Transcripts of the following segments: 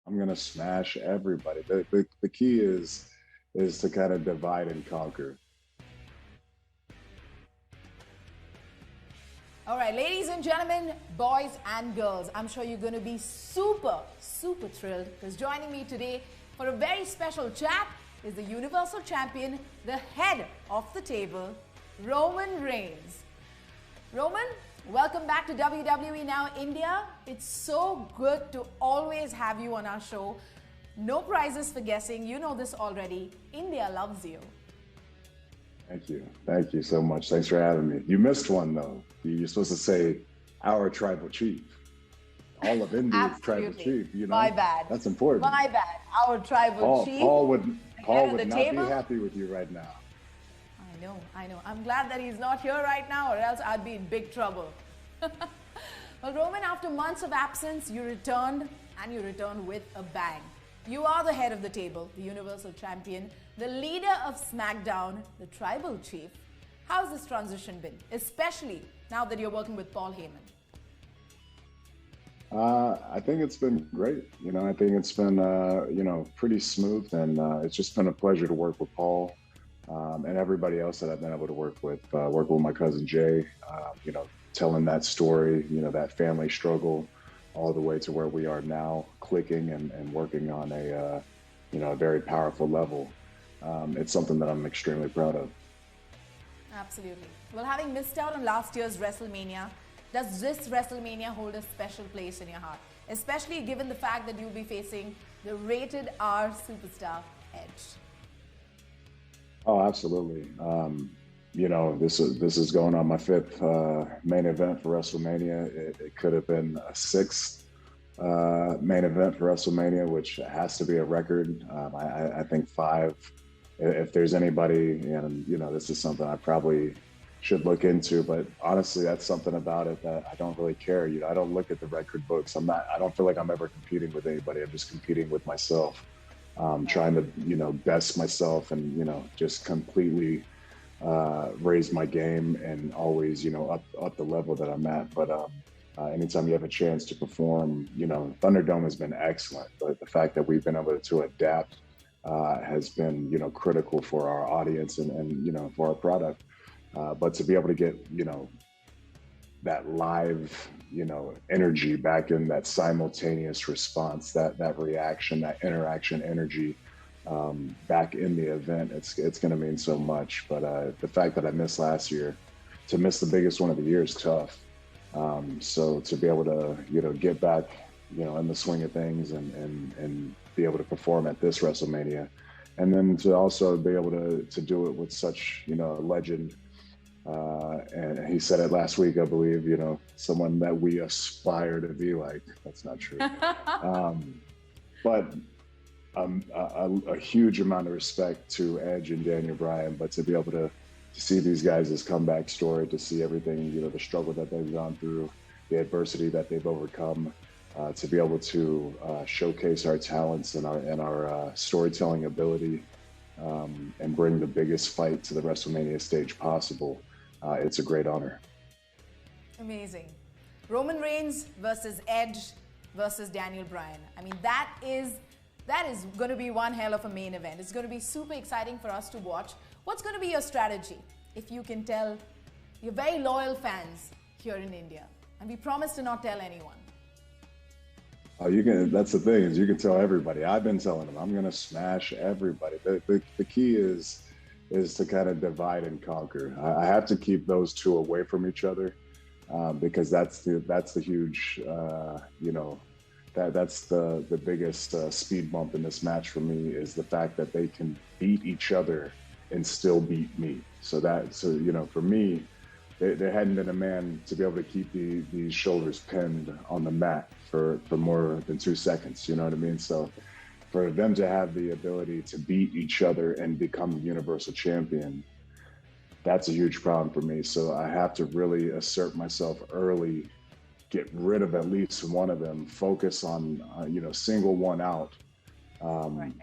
I'm gonna smash everybody. The key is to kind of divide and conquer. All right, ladies and gentlemen, boys and girls, I'm sure you're going to be super, super thrilled because joining me today for a very special chat is the Universal Champion, the head of the table, Roman Reigns. Roman, welcome back to WWE Now India. It's so good to always have you on our show. No prizes for guessing. You know this already. India loves you. Thank you. Thank you so much. Thanks for having me. You missed one though. You're supposed to say our tribal chief. All of India's tribal chief, you know. My bad. That's important. My bad. Our tribal chief. Paul would not table. be happy with you right now. I know. I'm glad that he's not here right now, or else I'd be in big trouble. Well, Roman, after months of absence, you returned, and you returned with a bang. You are the head of the table, the Universal Champion, the leader of SmackDown, the Tribal Chief. How's this transition been, especially now that you're working with Paul Heyman? I think it's been great. You know, I think it's been, pretty smooth, and it's just been a pleasure to work with Paul and everybody else that I've been able to work with. Working with my cousin Jay, telling that story, that family struggle, all the way to where we are now, clicking and working on a very powerful level. It's something that I'm extremely proud of. Absolutely. Well, having missed out on last year's WrestleMania, does this WrestleMania hold a special place in your heart? Especially given the fact that you'll be facing the rated R superstar, Edge. Oh, absolutely. This is going on my fifth main event for WrestleMania. It could have been a sixth main event for WrestleMania, which has to be a record. I think five. If there's anybody, and this is something I probably should look into, but honestly, that's something about it that I don't really care. I don't look at the record books. I don't feel like I'm ever competing with anybody. I'm just competing with myself, trying to, best myself and, just completely raise my game and always, up the level that I'm at. But anytime you have a chance to perform, Thunderdome has been excellent, but the fact that we've been able to adapt has been, critical for our audience and for our product. But to be able to get, that live, energy back in, that simultaneous response, that reaction, that interaction energy back in the event, it's going to mean so much. But the fact that I missed last year, to miss the biggest one of the year is tough. So to be able to, get back, in the swing of things and be able to perform at this WrestleMania, and then to also be able to do it with such, a legend. And he said it last week, I believe, someone that we aspire to be like. That's not true. But a huge amount of respect to Edge and Daniel Bryan, but to be able to see these guys' comeback story, to see everything, the struggle that they've gone through, the adversity that they've overcome, to be able to showcase our talents and our storytelling ability, and bring the biggest fight to the WrestleMania stage possible. It's a great honor. Amazing. Roman Reigns versus Edge versus Daniel Bryan. I mean, that is going to be one hell of a main event. It's going to be super exciting for us to watch. What's going to be your strategy, if you can tell your very loyal fans here in India? And we promise to not tell anyone. You can. That's the thing, is you can tell everybody. I've been telling them I'm going to smash everybody. The key is to kind of divide and conquer. I have to keep those two away from each other, because that's the huge, that's the biggest speed bump in this match for me, is the fact that they can beat each other and still beat me. So for me, there hadn't been a man to be able to keep these shoulders pinned on the mat for more than 2 seconds. You know what I mean? So for them to have the ability to beat each other and become the Universal Champion, that's a huge problem for me. So I have to really assert myself early, get rid of at least one of them, focus on, single one out, Right.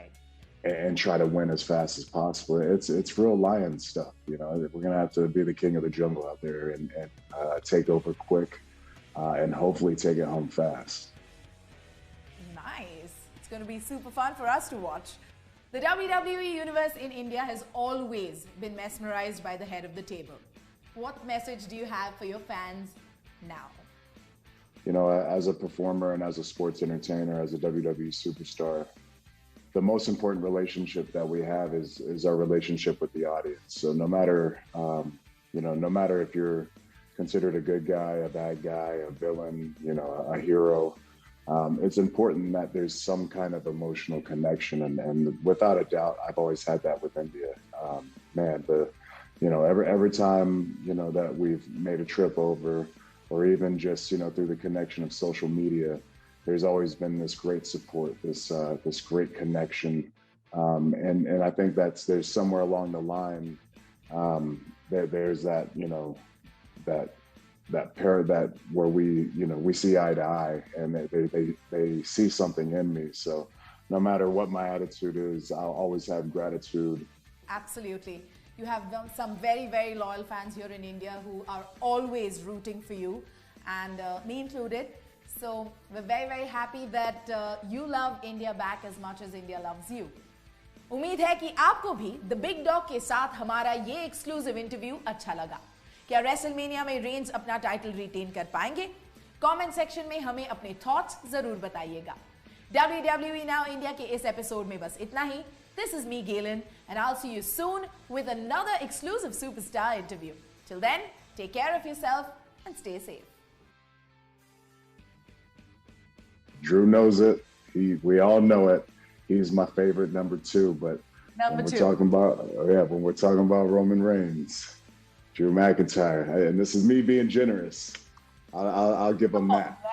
and try to win as fast as possible. It's real lion stuff. We're going to have to be the king of the jungle out there and take over quick, and hopefully take it home fast. Nice. It's going to be super fun for us to watch. The WWE Universe in India has always been mesmerized by the head of the table. What message do you have for your fans now? You know, as a performer and as a sports entertainer, as a WWE superstar, the most important relationship that we have is our relationship with the audience. So no matter, no matter if you're considered a good guy, a bad guy, a villain, a hero, it's important that there's some kind of emotional connection. And without a doubt, I've always had that with India. Every time, that we've made a trip over, or even just, through the connection of social media, there's always been this great support, this great connection. And I think there's somewhere along the line, there's that, that pair that where we see eye to eye, and they see something in me. So no matter what my attitude is, I'll always have gratitude. Absolutely. You have some very, very loyal fans here in India who are always rooting for you, and me included. So we're very, very happy that you love India back as much as India loves you. उम्मीद है कि आपको भी the big dog के साथ हमारा ये exclusive interview अच्छा लगा। क्या रेसलमेनिया में रेंज अपना टाइटल रिटेन कर पाएंगे? कमेंट सेक्शन में हमें अपने थॉट्स जरूर बताइएगा। WWE Now India के इस एपिसोड में बस इतना ही। This is me, Gaelyn, and I'll see you soon with another exclusive superstar interview. Till then, take care of yourself and stay safe. Drew knows it. We all know it. He's my favorite number 2. But when we're talking about Roman Reigns, Drew McIntyre, and this is me being generous, I'll give him that.